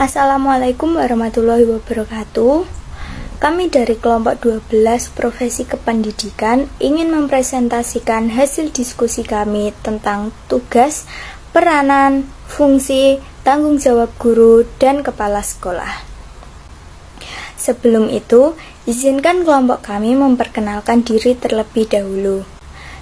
Assalamualaikum warahmatullahi wabarakatuh. Kami dari kelompok 12 Profesi Kependidikan ingin mempresentasikan hasil diskusi kami tentang tugas, peranan, fungsi, tanggung jawab guru dan kepala sekolah. Sebelum itu, izinkan kelompok kami memperkenalkan diri terlebih dahulu.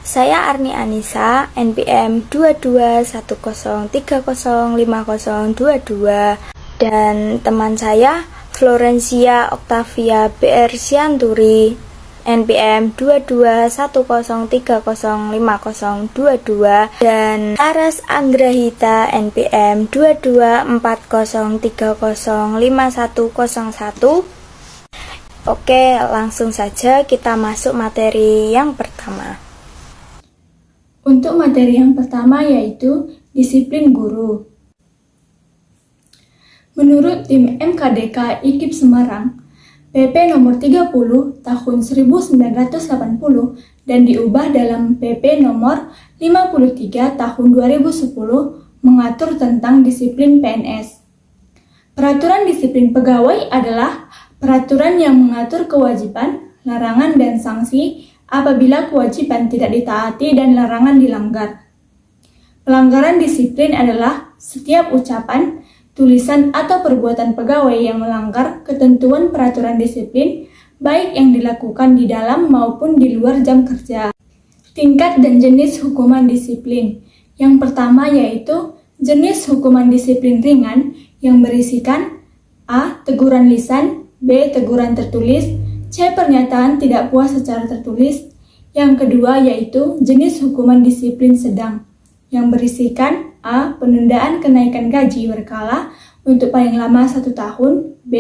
Saya Arni Anissa, NPM 2210305022, dan teman saya Florencia Octavia BR Sianturi, NPM 2210305022, dan Aras Anggrahita, NPM 2240305101. Oke, langsung saja kita masuk materi yang pertama. Untuk materi yang pertama yaitu disiplin guru. Menurut tim MKDK IKIP Semarang, PP nomor 30 tahun 1980 dan diubah dalam PP nomor 53 tahun 2010 mengatur tentang disiplin PNS. Peraturan disiplin pegawai adalah peraturan yang mengatur kewajiban, larangan, dan sanksi apabila kewajiban tidak ditaati dan larangan dilanggar. Pelanggaran disiplin adalah setiap ucapan, tulisan, atau perbuatan pegawai yang melanggar ketentuan peraturan disiplin, baik yang dilakukan di dalam maupun di luar jam kerja. Tingkat dan jenis hukuman disiplin. Yang pertama yaitu jenis hukuman disiplin ringan yang berisikan A. Teguran lisan, B. Teguran tertulis, C. Pernyataan tidak puas secara tertulis. Yang kedua yaitu jenis hukuman disiplin sedang yang berisikan A. Penundaan kenaikan gaji berkala untuk paling lama 1 tahun, B.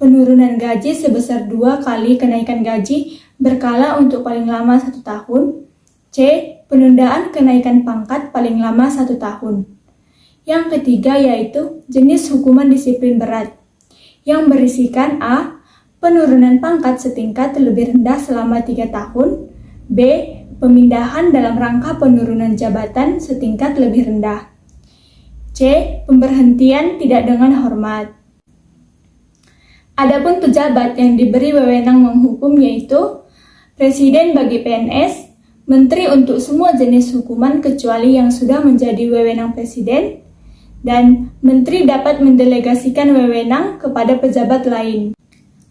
Penurunan gaji sebesar 2 kali kenaikan gaji berkala untuk paling lama 1 tahun, C. Penundaan kenaikan pangkat paling lama 1 tahun. Yang ketiga yaitu jenis hukuman disiplin berat yang berisikan A. Penurunan pangkat setingkat lebih rendah selama 3 tahun, B. Pemindahan dalam rangka penurunan jabatan setingkat lebih rendah, C. Pemberhentian tidak dengan hormat. Adapun pejabat yang diberi wewenang menghukum yaitu Presiden bagi PNS, Menteri untuk semua jenis hukuman kecuali yang sudah menjadi wewenang Presiden, dan Menteri dapat mendelegasikan wewenang kepada pejabat lain.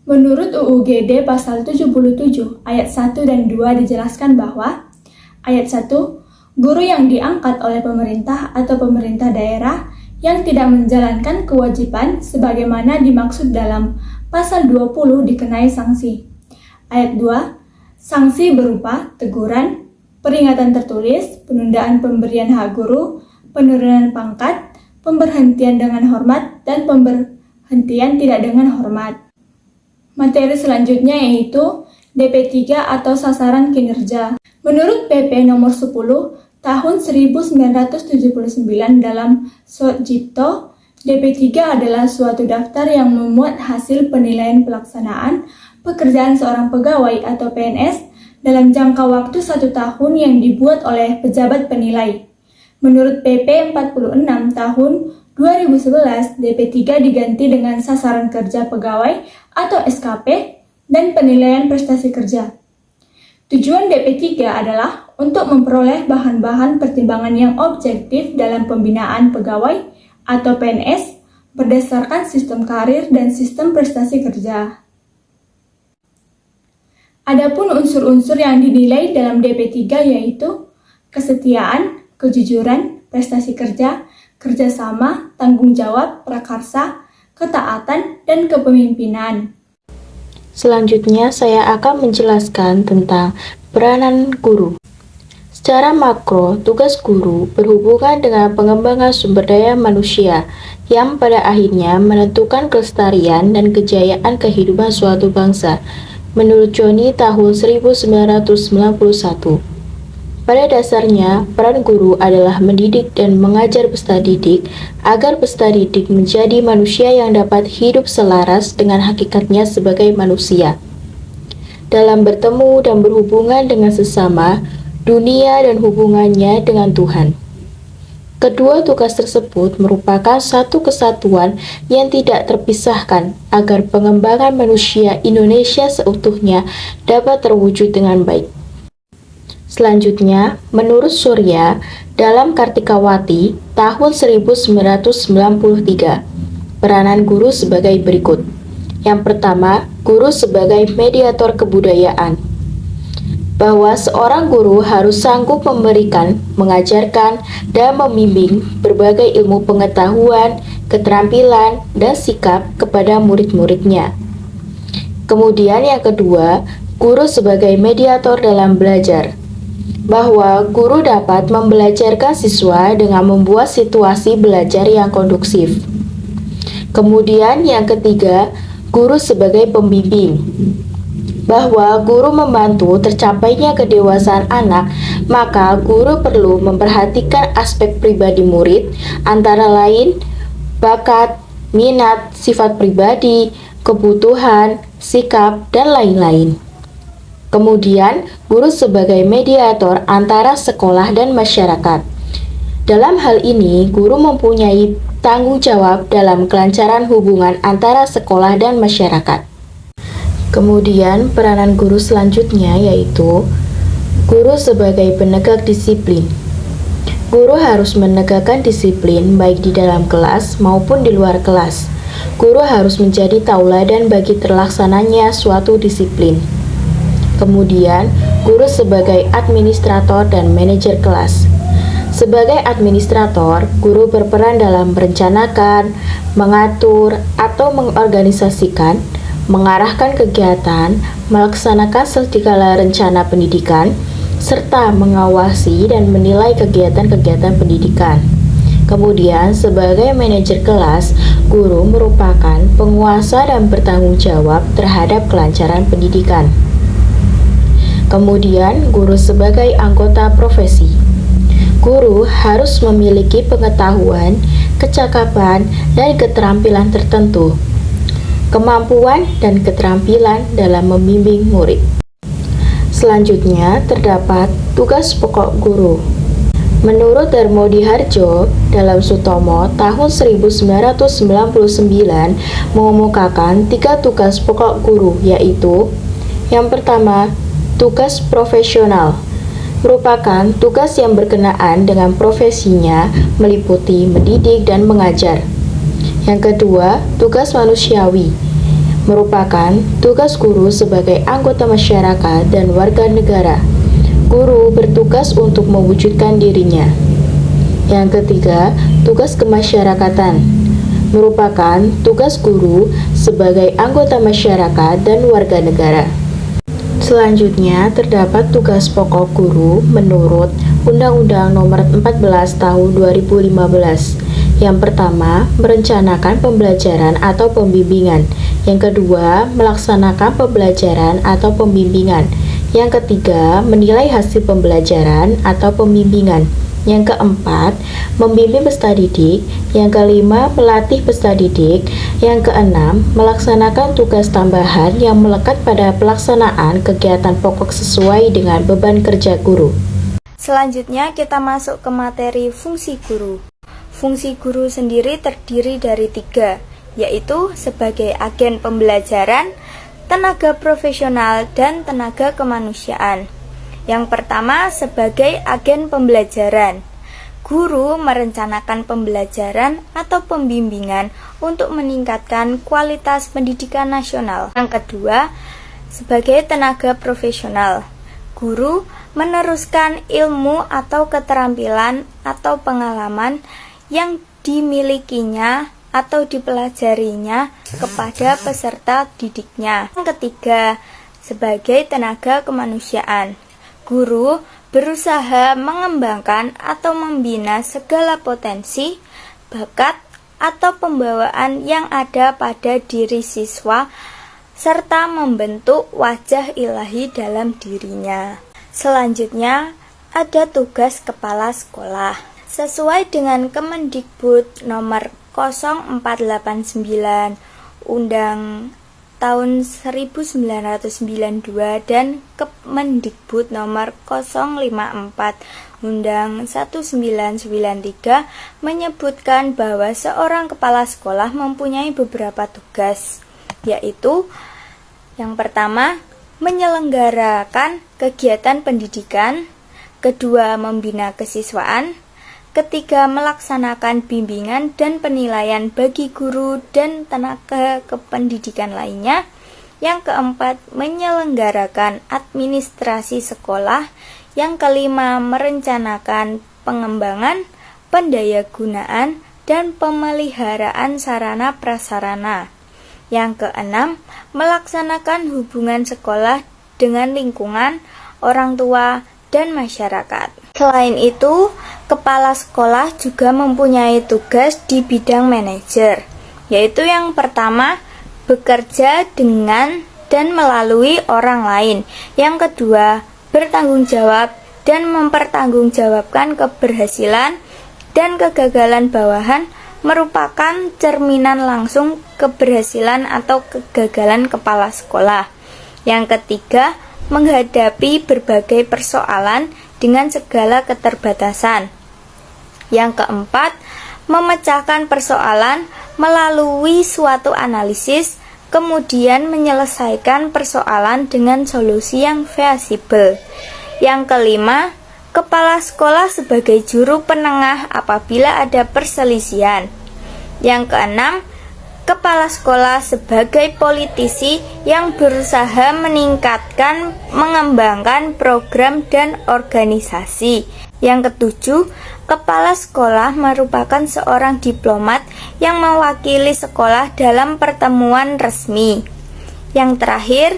Menurut UU GD pasal 77 ayat 1 dan 2 dijelaskan bahwa ayat 1, guru yang diangkat oleh pemerintah atau pemerintah daerah yang tidak menjalankan kewajiban sebagaimana dimaksud dalam pasal 20 dikenai sanksi. Ayat 2, sanksi berupa teguran, peringatan tertulis, penundaan pemberian hak guru, penurunan pangkat, pemberhentian dengan hormat, dan pemberhentian tidak dengan hormat. Materi selanjutnya yaitu DP3 atau sasaran kinerja. Menurut PP nomor 10 tahun 1979 dalam Sotjipto, DP3 adalah suatu daftar yang memuat hasil penilaian pelaksanaan pekerjaan seorang pegawai atau PNS dalam jangka waktu 1 tahun yang dibuat oleh pejabat penilai. Menurut PP 46 tahun 2011, DP3 diganti dengan sasaran kerja pegawai atau SKP dan penilaian prestasi kerja. Tujuan DP3 adalah untuk memperoleh bahan-bahan pertimbangan yang objektif dalam pembinaan pegawai atau PNS berdasarkan sistem karir dan sistem prestasi kerja. Adapun unsur-unsur yang dinilai dalam DP3 yaitu kesetiaan, kejujuran, prestasi kerja, kerjasama, tanggung jawab, prakarsa, ketaatan, dan kepemimpinan. Selanjutnya saya akan menjelaskan tentang peranan guru. Secara makro, tugas guru berhubungan dengan pengembangan sumber daya manusia yang pada akhirnya menentukan kelestarian dan kejayaan kehidupan suatu bangsa. Menurut Johnny tahun 1991. Pada dasarnya, peran guru adalah mendidik dan mengajar peserta didik agar peserta didik menjadi manusia yang dapat hidup selaras dengan hakikatnya sebagai manusia. Dalam bertemu dan berhubungan dengan sesama, dunia dan hubungannya dengan Tuhan. Kedua tugas tersebut merupakan satu kesatuan yang tidak terpisahkan agar pengembangan manusia Indonesia seutuhnya dapat terwujud dengan baik. Selanjutnya, menurut Surya, dalam Kartikawati tahun 1993, peranan guru sebagai berikut. Yang pertama, guru sebagai mediator kebudayaan. Bahwa seorang guru harus sanggup memberikan, mengajarkan, dan membimbing berbagai ilmu pengetahuan, keterampilan, dan sikap kepada murid-muridnya. Kemudian yang kedua, guru sebagai mediator dalam belajar. Bahwa guru dapat membelajarkan siswa dengan membuat situasi belajar yang kondusif. Kemudian yang ketiga, guru sebagai pembimbing. Bahwa guru membantu tercapainya kedewasaan anak, maka guru perlu memperhatikan aspek pribadi murid, antara lain bakat, minat, sifat pribadi, kebutuhan, sikap, dan lain-lain. Kemudian, guru sebagai mediator antara sekolah dan masyarakat. Dalam hal ini, guru mempunyai tanggung jawab dalam kelancaran hubungan antara sekolah dan masyarakat. Kemudian, peranan guru selanjutnya yaitu guru sebagai penegak disiplin. Guru harus menegakkan disiplin baik di dalam kelas maupun di luar kelas. Guru harus menjadi tauladan bagi terlaksananya suatu disiplin. Kemudian, guru sebagai administrator dan manajer kelas. Sebagai administrator, guru berperan dalam merencanakan, mengatur, atau mengorganisasikan, mengarahkan kegiatan, melaksanakan segala rencana pendidikan, serta mengawasi dan menilai kegiatan-kegiatan pendidikan. Kemudian, sebagai manajer kelas, guru merupakan penguasa dan bertanggung jawab terhadap kelancaran pendidikan. Kemudian, guru sebagai anggota profesi. Guru harus memiliki pengetahuan, kecakapan, dan keterampilan tertentu, kemampuan dan keterampilan dalam membimbing murid. Selanjutnya, terdapat tugas pokok guru. Menurut Darmodihardjo, dalam Sutomo tahun 1999 mengemukakan 3 tugas pokok guru, yaitu yang pertama, tugas profesional. Merupakan tugas yang berkenaan dengan profesinya, meliputi mendidik dan mengajar. Yang kedua, tugas manusiawi, merupakan tugas guru sebagai anggota masyarakat dan warga negara. Guru bertugas untuk mewujudkan dirinya. Yang ketiga, tugas kemasyarakatan, merupakan tugas guru sebagai anggota masyarakat dan warga negara. Selanjutnya, terdapat tugas pokok guru menurut Undang-Undang Nomor 14 Tahun 2015. Yang pertama, merencanakan pembelajaran atau pembimbingan. Yang kedua, melaksanakan pembelajaran atau pembimbingan. Yang ketiga, menilai hasil pembelajaran atau pembimbingan. Yang keempat, membimbing peserta didik. Yang kelima, melatih peserta didik. Yang keenam, melaksanakan tugas tambahan yang melekat pada pelaksanaan kegiatan pokok sesuai dengan beban kerja guru. Selanjutnya kita masuk ke materi fungsi guru. Fungsi guru sendiri terdiri dari 3, yaitu sebagai agen pembelajaran, tenaga profesional, dan tenaga kemanusiaan. Yang pertama, sebagai agen pembelajaran. Guru merencanakan pembelajaran atau pembimbingan untuk meningkatkan kualitas pendidikan nasional. Yang kedua, sebagai tenaga profesional. Guru meneruskan ilmu atau keterampilan atau pengalaman yang dimilikinya atau dipelajarinya kepada peserta didiknya. Yang ketiga, sebagai tenaga kemanusiaan. Guru berusaha mengembangkan atau membina segala potensi, bakat, atau pembawaan yang ada pada diri siswa, serta membentuk wajah ilahi dalam dirinya. Selanjutnya, ada tugas kepala sekolah. Sesuai dengan Kemendikbud nomor 0489 Undang tahun 1992 dan Kemendikbud nomor 054 Undang 1993 menyebutkan bahwa seorang kepala sekolah mempunyai beberapa tugas, yaitu yang pertama, menyelenggarakan kegiatan pendidikan, kedua, membina kesiswaan, ketiga, melaksanakan bimbingan dan penilaian bagi guru dan tenaga kependidikan lainnya, yang keempat, menyelenggarakan administrasi sekolah, yang kelima, merencanakan pengembangan, pendayagunaan, dan pemeliharaan sarana prasarana. Yang keenam, melaksanakan hubungan sekolah dengan lingkungan, orang tua, dan masyarakat. Selain itu, kepala sekolah juga mempunyai tugas di bidang manajer, yaitu yang pertama, bekerja dengan dan melalui orang lain. Yang kedua, bertanggung jawab dan mempertanggungjawabkan keberhasilan dan kegagalan bawahan merupakan cerminan langsung keberhasilan atau kegagalan kepala sekolah. Yang ketiga, menghadapi berbagai persoalan dengan segala keterbatasan. Yang keempat, memecahkan persoalan melalui suatu analisis, kemudian menyelesaikan persoalan dengan solusi yang feasibel. Yang kelima, kepala sekolah sebagai juru penengah apabila ada perselisihan. Yang keenam, kepala sekolah sebagai politisi yang berusaha meningkatkan, mengembangkan program dan organisasi. Yang ketujuh, kepala sekolah merupakan seorang diplomat yang mewakili sekolah dalam pertemuan resmi. Yang terakhir,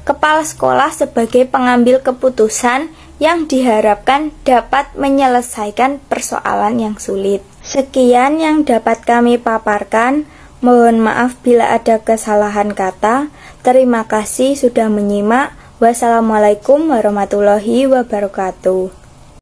kepala sekolah sebagai pengambil keputusan yang diharapkan dapat menyelesaikan persoalan yang sulit. Sekian yang dapat kami paparkan. Mohon maaf bila ada kesalahan kata. Terima kasih sudah menyimak. Wassalamualaikum warahmatullahi wabarakatuh.